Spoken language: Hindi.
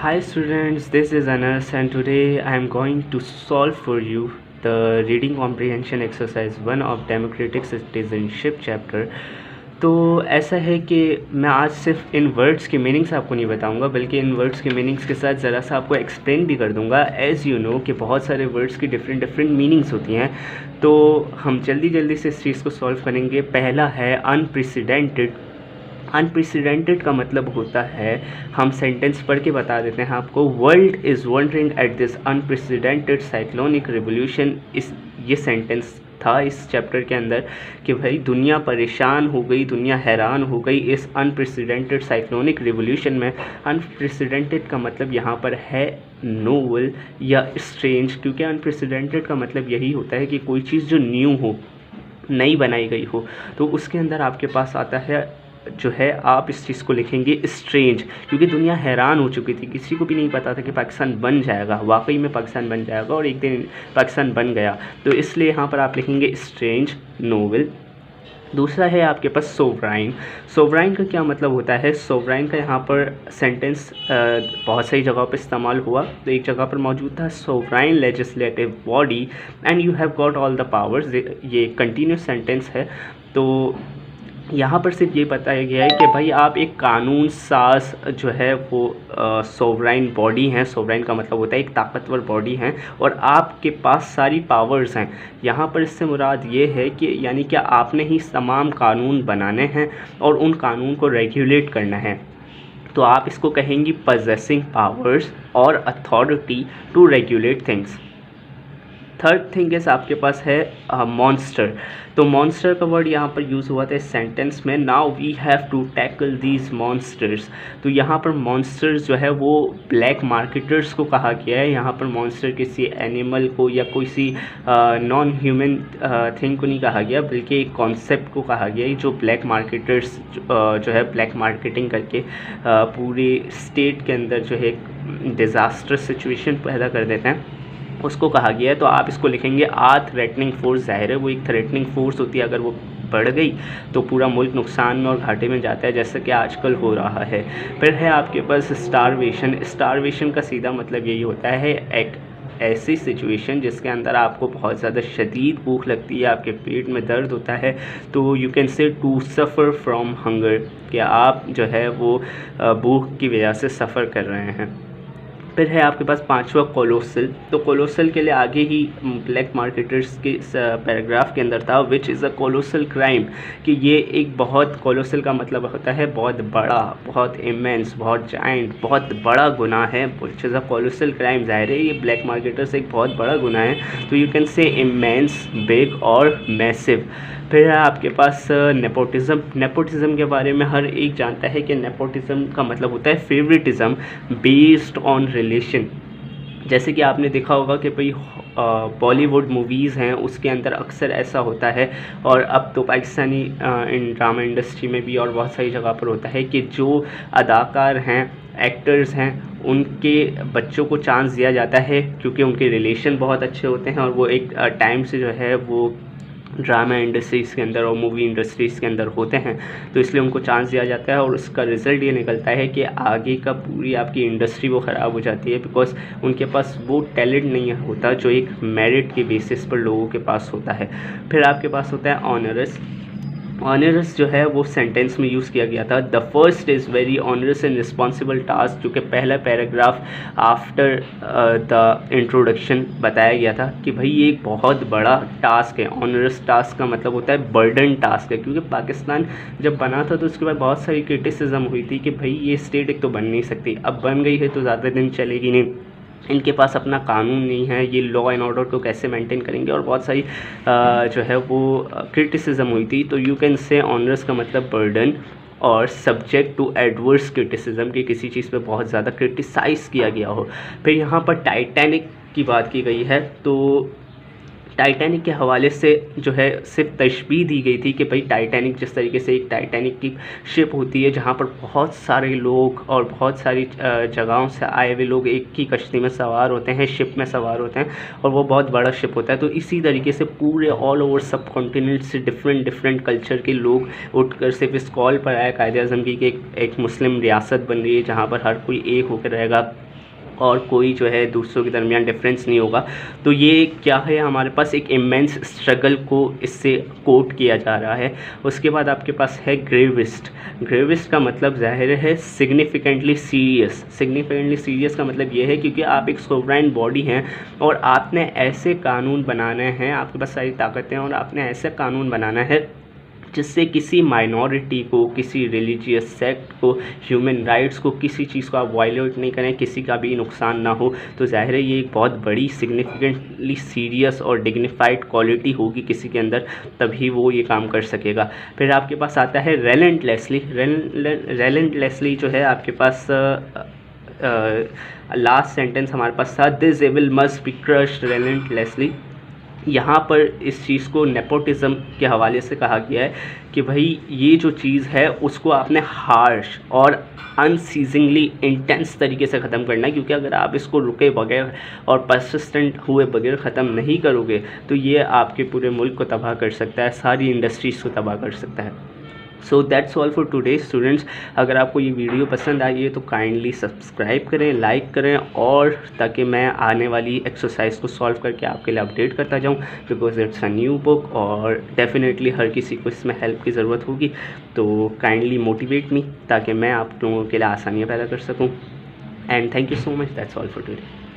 Hi students, this is Anas and today I am going to solve for you the reading comprehension exercise 1 of democratic citizenship chapter। तो ऐसा है कि मैं आज सिर्फ इन वर्ड्स के मीनिंग्स आपको नहीं बताऊंगा, बल्कि इन वर्ड्स के मीनिंग्स के साथ ज़रा सा आपको एक्सप्लेन भी कर दूंगा। एज़ यू नो कि बहुत सारे वर्ड्स की डिफरेंट मीनिंग्स होती हैं, तो हम जल्दी से इस चीज़ को सॉल्व करेंगे। पहला है अनप्रेसिडेंटेड। अनप्रेसिडेंटेड का मतलब होता है, हम सेंटेंस पढ़ के बता देते हैं आपको। World is wondering at this unprecedented cyclonic revolution. ये सेंटेंस था इस चैप्टर के अंदर कि भाई दुनिया परेशान हो गई, दुनिया हैरान हो गई इस अनप्रेसिडेंटेड साइक्लोनिक रिवोल्यूशन में। अनप्रेसिडेंटेड का मतलब यहाँ पर है नोवेल या स्ट्रेंज, क्योंकि अनप्रेसिडेंटेड का मतलब यही होता है कि कोई चीज़ जो न्यू हो, नई बनाई गई हो। तो उसके अंदर आपके पास आता है जो है, आप इस चीज़ को लिखेंगे स्ट्रेंज, क्योंकि दुनिया हैरान हो चुकी थी। किसी को भी नहीं पता था कि पाकिस्तान बन जाएगा, वाकई में पाकिस्तान बन जाएगा, और एक दिन पाकिस्तान बन गया। तो इसलिए यहाँ पर आप लिखेंगे स्ट्रेंज नोवेल। दूसरा है आपके पास सोवराइन। सोवराइन का क्या मतलब होता है? सोवराइन का यहाँ पर सेंटेंस बहुत सारी जगहों पर इस्तेमाल हुआ। तो एक जगह पर मौजूद था sovereign legislative body and you have got all the powers. ये कंटिन्यूस सेंटेंस है। तो यहाँ पर सिर्फ ये बताया गया है कि भाई आप एक कानून साज जो है वो सोवराइन बॉडी हैं। सोवराइन का मतलब होता है एक ताकतवर बॉडी हैं और आपके पास सारी पावर्स हैं। यहाँ पर इससे मुराद ये है कि यानी कि आपने ही तमाम कानून बनाने हैं और उन कानून को रेगुलेट करना है। तो आप इसको कहेंगी पजेसिंग पावर्स और authority to regulate things. Third thing is आपके पास है मॉन्स्टर। तो मॉन्स्टर का वर्ड यहाँ पर यूज़ हुआ था इस सेंटेंस में। Now we have to tackle these monsters. तो यहाँ पर मॉन्स्टर्स जो है वो ब्लैक मार्केटर्स को कहा गया है। यहाँ पर मॉन्स्टर किसी एनिमल को या किसी नॉन ह्यूमन थिंग को नहीं कहा गया, बल्कि एक कॉन्सेप्ट को कहा गया है जो ब्लैक मार्केटर्स जो है ब्लैक मार्केटिंग करके पूरे स्टेट के अंदर जो है डिज़ास्टर सिचुएशन पैदा कर देते हैं, उसको कहा गया है। तो आप इसको लिखेंगे थ्रेटनिंग फोर्स। ज़ाहिर है वो एक थ्रेटनिंग फोर्स होती है, अगर वो बढ़ गई तो पूरा मुल्क नुकसान में और घाटे में जाता है, जैसा कि आजकल हो रहा है। फिर है आपके पास स्टारवेशन। स्टारवेशन का सीधा मतलब यही होता है एक ऐसी सिचुएशन जिसके अंदर आपको बहुत ज़्यादा शदीद भूख लगती है, आपके पेट में दर्द होता है। तो you can say to suffer from hunger, कि आप जो है वो भूख की वजह से सफ़र कर रहे हैं। फिर है आपके पास पांचवा कोलोसल। तो कोलोसल के लिए आगे ही ब्लैक मार्केटर्स के पैराग्राफ के अंदर था which is a colossal crime, कि ये एक बहुत, कोलोसल का मतलब होता है बहुत बड़ा, बहुत इमेंस, बहुत जाइंट, बहुत बड़ा गुनाह है। Which is a colossal crime, ज़ाहिर है ये ब्लैक मार्केटर्स एक बहुत बड़ा गुनाह है। तो यू कैन से इमेंस, बिग और मैसिव। फिर है आपके पास नेपोटिज़म। नेपोटिज़म के बारे में हर एक जानता है कि नेपोटिज़म का मतलब होता है फेवरेटिज़म बेस्ड ऑन रिलेशन। जैसे कि आपने देखा होगा कि भाई बॉलीवुड मूवीज़ हैं उसके अंदर अक्सर ऐसा होता है, और अब तो पाकिस्तानी ड्रामा इंडस्ट्री में भी और बहुत सारी जगह पर होता है कि जो अदाकार हैं, एक्टर्स हैं, उनके बच्चों को चांस दिया जाता है क्योंकि उनके रिलेशन बहुत अच्छे होते हैं और वो एक टाइम से जो है वो ड्रामा इंडस्ट्रीज़ के अंदर और मूवी इंडस्ट्रीज़ के अंदर होते हैं। तो इसलिए उनको चांस दिया जाता है और उसका रिज़ल्ट ये निकलता है कि आगे का पूरी आपकी इंडस्ट्री वो ख़राब हो जाती है, बिकॉज़ उनके पास वो टैलेंट नहीं होता जो एक मेरिट के बेसिस पर लोगों के पास होता है। फिर आपके पास होता है ऑनरस। ऑनरस जो है वो सेंटेंस में यूज़ किया गया था। The first is very onerous and responsible task, जो कि पहला पैराग्राफ आफ्टर द इंट्रोडक्शन बताया गया था कि भाई ये एक बहुत बड़ा टास्क है। ऑनरस टास्क का मतलब होता है बर्डन टास्क है, क्योंकि पाकिस्तान जब बना था तो उसके बाद बहुत सारी क्रिटिसिज्म हुई थी कि भाई ये स्टेट एक तो बन नहीं सकती, अब बन गई है तो ज़्यादा दिन चलेगी नहीं, इनके पास अपना कानून नहीं है, ये लॉ एंड ऑर्डर को कैसे मेंटेन करेंगे, और बहुत सारी जो है वो क्रिटिसिज्म हुई थी। तो यू कैन से ऑनरस का मतलब बर्डन और सब्जेक्ट टू एडवर्स क्रिटिसिज्म, कि किसी चीज़ पे बहुत ज़्यादा क्रिटिसाइज़ किया गया हो। फिर यहाँ पर टाइटैनिक की बात की गई है। तो टाइटैनिक के हवाले से जो है सिर्फ तशबीह दी गई थी कि भाई टाइटैनिक जिस तरीके से एक टाइटैनिक की शिप होती है जहाँ पर बहुत सारे लोग और बहुत सारी जगहों से आए हुए लोग एक ही कश्ती में सवार होते हैं, शिप में सवार होते हैं, और वो बहुत बड़ा शिप होता है। तो इसी तरीके से पूरे ऑल ओवर सब कॉन्टिनेंट से डिफरेंट कल्चर के लोग उठकर सिर्फ इस कॉल पर आए कायद-ए-आज़म की कि एक मुस्लिम रियासत बन रही है जहाँ पर हर कोई एक होकर रहेगा, और कोई जो है दूसरों के दरमियान डिफरेंस नहीं होगा। तो ये क्या है, हमारे पास एक इमेंस स्ट्रगल को इससे कोट किया जा रहा है। उसके बाद आपके पास है ग्रेविस्ट। ग्रेविस्ट का मतलब ज़ाहिर है सिग्निफिकेंटली सीरियस। सिग्निफिकेंटली सीरियस का मतलब ये है क्योंकि आप एक सोवरेन बॉडी हैं और आपने ऐसे कानून बनाने हैं, आपके पास सारी ताकतें हैं और आपने ऐसे कानून बनाना है जिससे किसी माइनॉरिटी को, किसी रिलीजियस सेक्ट को, ह्यूमन राइट्स को, किसी चीज़ को आप वायलेट नहीं करें, किसी का भी नुकसान ना हो। तो ज़ाहिर है ये एक बहुत बड़ी सिग्निफिकेंटली सीरियस और डिग्निफाइड क्वालिटी होगी किसी के अंदर, तभी वो ये काम कर सकेगा। फिर आपके पास आता है रेलेंटलेसली। रेलेंटलेसली जो है आपके पास लास्ट सेंटेंस हमारे पास था, this evil must be crushed relentlessly. यहाँ पर इस चीज़ को नेपोटिज़म के हवाले से कहा गया है कि भाई ये जो चीज़ है उसको आपने हार्श और अनसीजिंगली इंटेंस तरीके से ख़त्म करना है, क्योंकि अगर आप इसको रुके बगैर और परसिस्टेंट हुए बगैर ख़त्म नहीं करोगे तो ये आपके पूरे मुल्क को तबाह कर सकता है, सारी इंडस्ट्रीज़ को तबाह कर सकता है। So that's all for today students. अगर आपको ये वीडियो पसंद आई है तो काइंडली सब्सक्राइब करें, लाइक करें, और ताकि मैं आने वाली एक्सरसाइज को सॉल्व करके आपके लिए अपडेट करता जाऊं, because it's a new book और डेफिनेटली हर किसी को इसमें हेल्प की ज़रूरत होगी। तो काइंडली मोटिवेट मी ताकि मैं आप लोगों के लिए आसानियाँ पैदा कर सकूँ। And thank you so much. That's all for today.